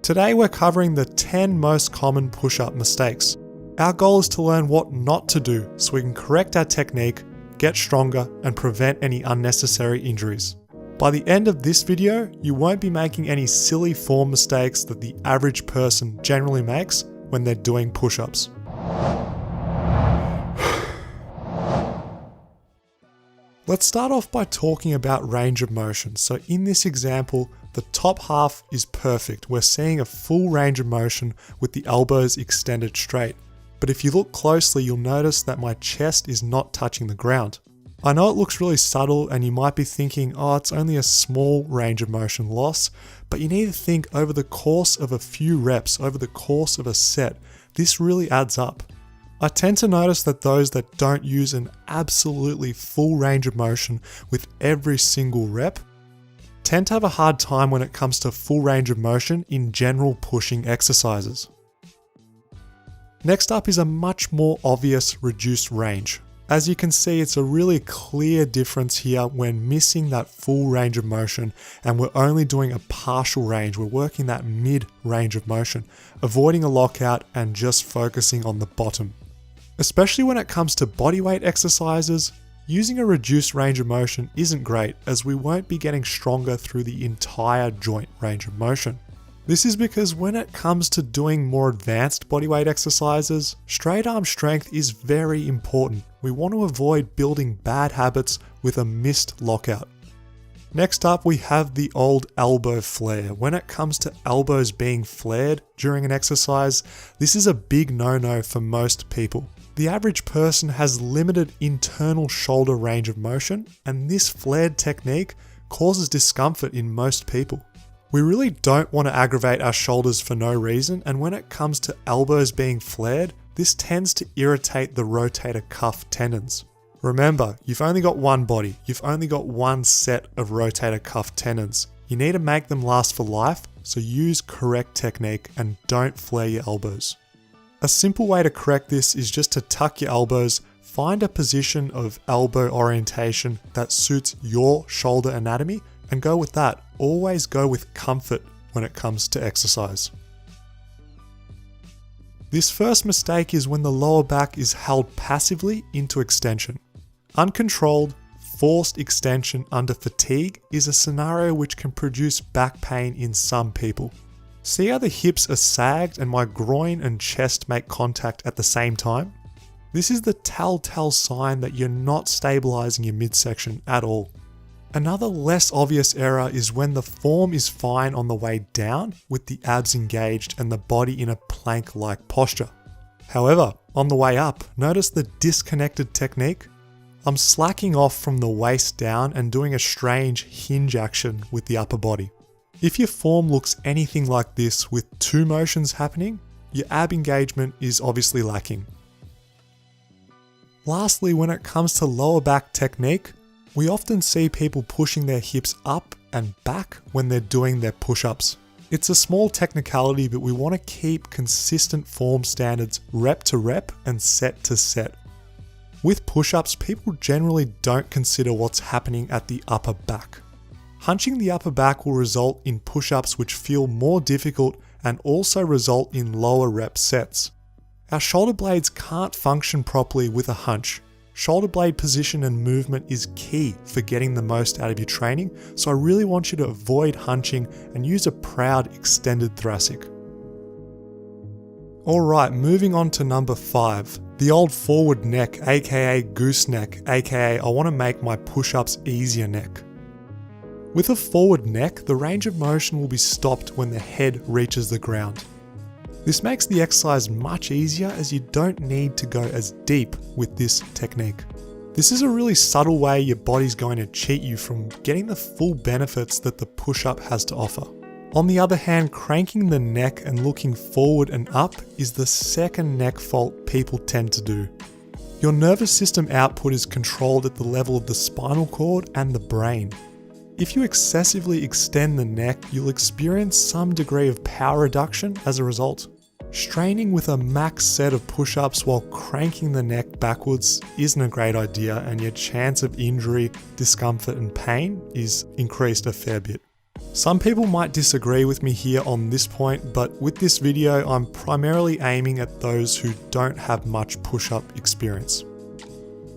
Today we're covering the 10 most common push-up mistakes. Our goal is to learn what not to do so we can correct our technique, get stronger, and prevent any unnecessary injuries. By the end of this video, you won't be making any silly form mistakes that the average person generally makes when they're doing push-ups. Let's start off by talking about range of motion. So in this example, the top half is perfect. We're seeing a full range of motion with the elbows extended straight. But if you look closely, you'll notice that my chest is not touching the ground. I know it looks really subtle and you might be thinking, oh, it's only a small range of motion loss, but you need to think over the course of a few reps, over the course of a set, this really adds up. I tend to notice that those that don't use an absolutely full range of motion with every single rep tend to have a hard time when it comes to full range of motion in general pushing exercises. Next up is a much more obvious reduced range. As you can see, it's a really clear difference here when missing that full range of motion and we're only doing a partial range. We're working that mid range of motion, avoiding a lockout and just focusing on the bottom. Especially when it comes to bodyweight exercises, using a reduced range of motion isn't great as we won't be getting stronger through the entire joint range of motion. This is because when it comes to doing more advanced bodyweight exercises, straight arm strength is very important. We want to avoid building bad habits with a missed lockout. Next up, we have the old elbow flare. When it comes to elbows being flared during an exercise, this is a big no-no for most people. The average person has limited internal shoulder range of motion, and this flared technique causes discomfort in most people. We really don't want to aggravate our shoulders for no reason, and when it comes to elbows being flared, this tends to irritate the rotator cuff tendons. Remember, you've only got one body, you've only got one set of rotator cuff tendons. You need to make them last for life, so use correct technique and don't flare your elbows. A simple way to correct this is just to tuck your elbows, find a position of elbow orientation that suits your shoulder anatomy, and go with that. Always go with comfort when it comes to exercise. This first mistake is when the lower back is held passively into extension. Uncontrolled, forced extension under fatigue is a scenario which can produce back pain in some people. See how the hips are sagged and my groin and chest make contact at the same time? This is the telltale sign that you're not stabilizing your midsection at all. Another less obvious error is when the form is fine on the way down with the abs engaged and the body in a plank-like posture. However, on the way up, notice the disconnected technique? I'm slacking off from the waist down and doing a strange hinge action with the upper body. If your form looks anything like this with two motions happening, your ab engagement is obviously lacking. Lastly, when it comes to lower back technique, we often see people pushing their hips up and back when they're doing their push-ups. It's a small technicality, but we want to keep consistent form standards rep to rep and set to set. With push-ups, people generally don't consider what's happening at the upper back. Hunching the upper back will result in push-ups which feel more difficult and also result in lower rep sets. Our shoulder blades can't function properly with a hunch. Shoulder blade position and movement is key for getting the most out of your training, so I really want you to avoid hunching and use a proud extended thoracic. Alright, moving on to number 5. The old forward neck, aka goose neck, aka I want to make my push-ups easier neck. With a forward neck, the range of motion will be stopped when the head reaches the ground. This makes the exercise much easier as you don't need to go as deep with this technique. This is a really subtle way your body's going to cheat you from getting the full benefits that the push-up has to offer. On the other hand, cranking the neck and looking forward and up is the second neck fault people tend to do. Your nervous system output is controlled at the level of the spinal cord and the brain. If you excessively extend the neck, you'll experience some degree of power reduction as a result. Straining with a max set of push-ups while cranking the neck backwards isn't a great idea, and your chance of injury, discomfort and pain is increased a fair bit. Some people might disagree with me here on this point, but with this video, I'm primarily aiming at those who don't have much push-up experience.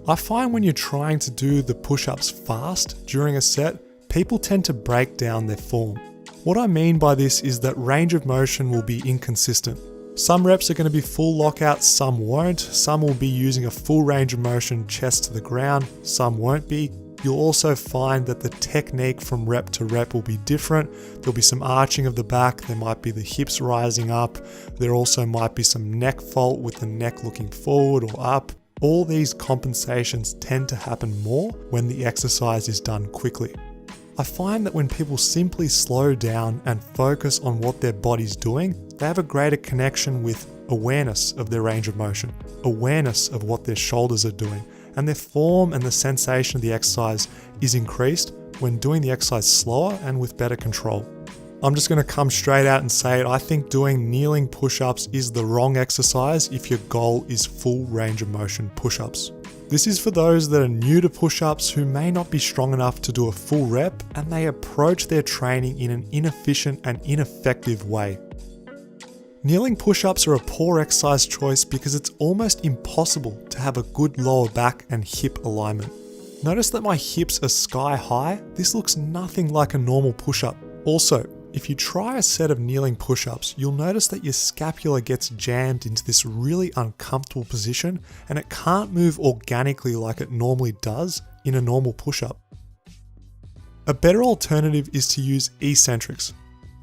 I find when you're trying to do the push-ups fast during a set, people tend to break down their form. What I mean by this is that range of motion will be inconsistent. Some reps are going to be full lockout, some won't. Some will be using a full range of motion chest to the ground, some won't be. You'll also find that the technique from rep to rep will be different. There'll be some arching of the back, there might be the hips rising up, there also might be some neck fault with the neck looking forward or up. All these compensations tend to happen more when the exercise is done quickly. I find that when people simply slow down and focus on what their body's doing, they have a greater connection with awareness of their range of motion, awareness of what their shoulders are doing, and their form and the sensation of the exercise is increased when doing the exercise slower and with better control. I'm just going to come straight out and say it. I think doing kneeling push-ups is the wrong exercise if your goal is full range of motion push-ups. This is for those that are new to push-ups who may not be strong enough to do a full rep and they approach their training in an inefficient and ineffective way. Kneeling push-ups are a poor exercise choice because it's almost impossible to have a good lower back and hip alignment. Notice that my hips are sky high. This looks nothing like a normal push-up. Also, if you try a set of kneeling push-ups, you'll notice that your scapula gets jammed into this really uncomfortable position and it can't move organically like it normally does in a normal push-up. A better alternative is to use eccentrics.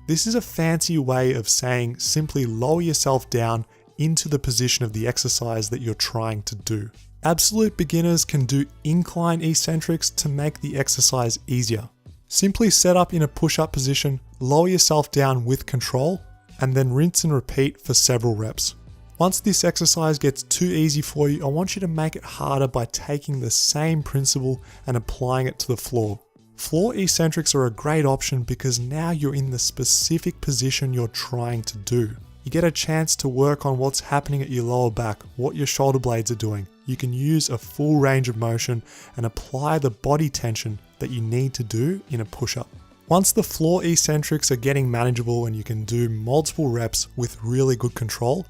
This is a fancy way of saying simply lower yourself down into the position of the exercise that you're trying to do. Absolute beginners can do incline eccentrics to make the exercise easier. Simply set up in a push-up position, lower yourself down with control, and then rinse and repeat for several reps. Once this exercise gets too easy for you, I want you to make it harder by taking the same principle and applying it to the floor. Floor eccentrics are a great option because now you're in the specific position you're trying to do. You get a chance to work on what's happening at your lower back, what your shoulder blades are doing. You can use a full range of motion and apply the body tension that you need to do in a push-up. Once the floor eccentrics are getting manageable and you can do multiple reps with really good control,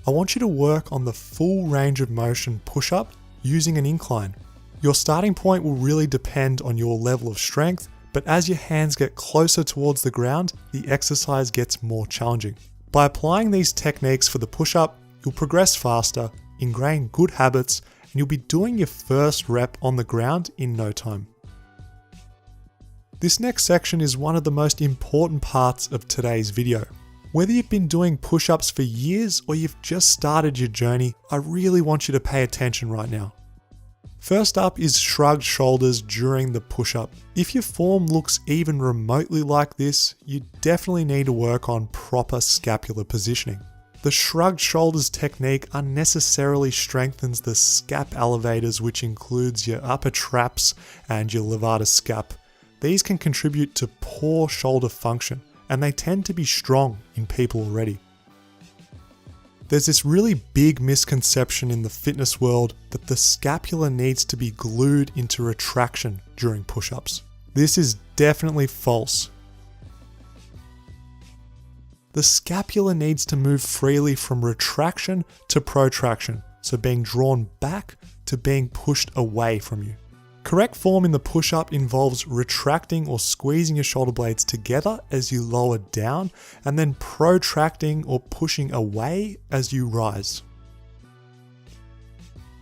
I want you to work on the full range of motion push-up using an incline. Your starting point will really depend on your level of strength, but as your hands get closer towards the ground, the exercise gets more challenging. By applying these techniques for the push-up, you'll progress faster, ingrain good habits, and you'll be doing your first rep on the ground in no time. This next section is one of the most important parts of today's video. Whether you've been doing push-ups for years or you've just started your journey, I really want you to pay attention right now. First up is shrugged shoulders during the push-up. If your form looks even remotely like this, you definitely need to work on proper scapular positioning. The shrugged shoulders technique unnecessarily strengthens the scap elevators, which includes your upper traps and your levator scap. These can contribute to poor shoulder function, and they tend to be strong in people already. There's this really big misconception in the fitness world that the scapula needs to be glued into retraction during push-ups. This is definitely false. The scapula needs to move freely from retraction to protraction, so being drawn back to being pushed away from you. Correct form in the push-up involves retracting or squeezing your shoulder blades together as you lower down, and then protracting or pushing away as you rise.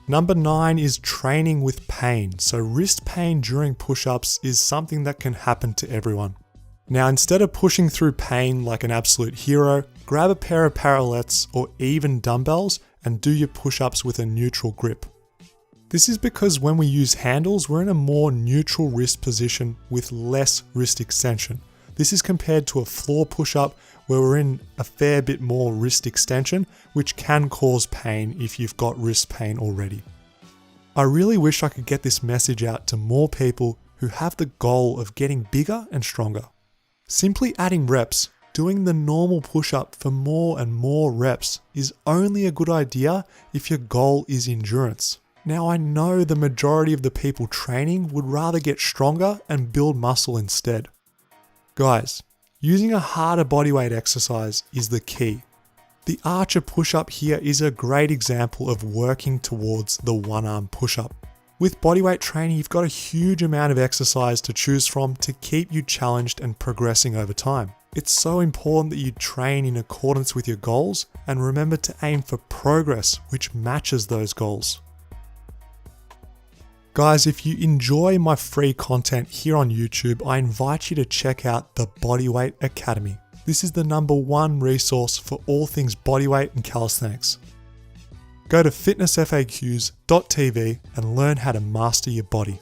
Number 9 is training with pain. So wrist pain during push-ups is something that can happen to everyone. Now, instead of pushing through pain like an absolute hero, grab a pair of parallettes or even dumbbells and do your push-ups with a neutral grip. This is because when we use handles, we're in a more neutral wrist position with less wrist extension. This is compared to a floor push-up where we're in a fair bit more wrist extension, which can cause pain if you've got wrist pain already. I really wish I could get this message out to more people who have the goal of getting bigger and stronger. Simply adding reps, doing the normal push-up for more and more reps is only a good idea if your goal is endurance. Now, I know the majority of the people training would rather get stronger and build muscle instead. Guys, using a harder bodyweight exercise is the key. The archer push-up here is a great example of working towards the one-arm push-up. With bodyweight training, you've got a huge amount of exercise to choose from to keep you challenged and progressing over time. It's so important that you train in accordance with your goals and remember to aim for progress which matches those goals. Guys, if you enjoy my free content here on YouTube, I invite you to check out the Bodyweight Academy. This is the #1 resource for all things bodyweight and calisthenics. Go to fitnessfaqs.tv and learn how to master your body.